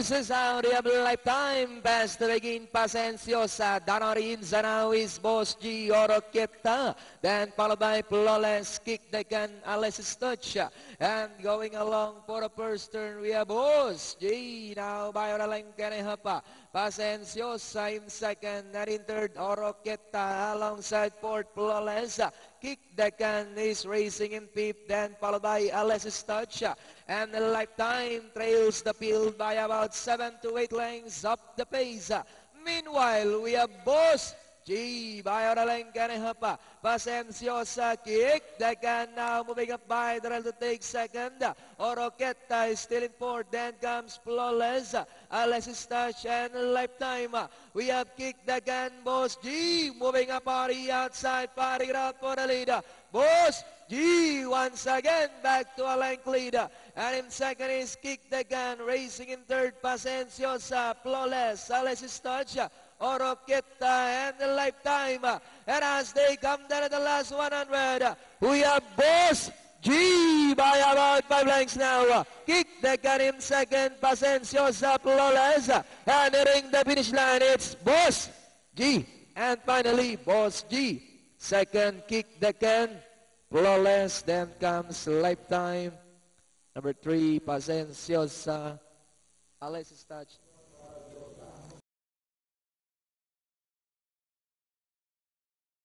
bounces out, you have Lifetime, pass to begin, Pasenciosa, Danarinza now is Boss G, Oroqueta, then followed by Flawless, Kick the Can, Alexis Touch, and going along for the first turn, we have Boss G, now by Oralencanehapa, Pasenciosa in second, and in third, Oroqueta, alongside fourth, Flawless, Kick the Can is racing in fifth, then followed by Alexis Touch, and the Lifetime trails the field by about 7 to 8 lengths up the pace. Meanwhile, we have Boss G by Oralencanehapa. Pasenciosa, Kick the Can now moving up by the rail to take second. Oroqueta is still in fourth. Then comes Flawless, Alexis Touch, and Lifetime. We have Kick the Can, Boss G moving up on the outside, fighting it out for the leader. Boss G once again back to a length leader. And in second is Kick the Can, racing in third, Pasenciosa, Flawless, Alexis Touch, Oroqueta, and the Lifetime. And as they come down to the last 100, we have Boss G by about 5 lengths now. Kick the Can in second, Pasenciosa, Flawless, and nearing the finish line, it's Boss G. And finally, Boss G. Second, Kick the Can, Flawless, then comes Lifetime. Number 3, Pasenciosa, Alexis Touch.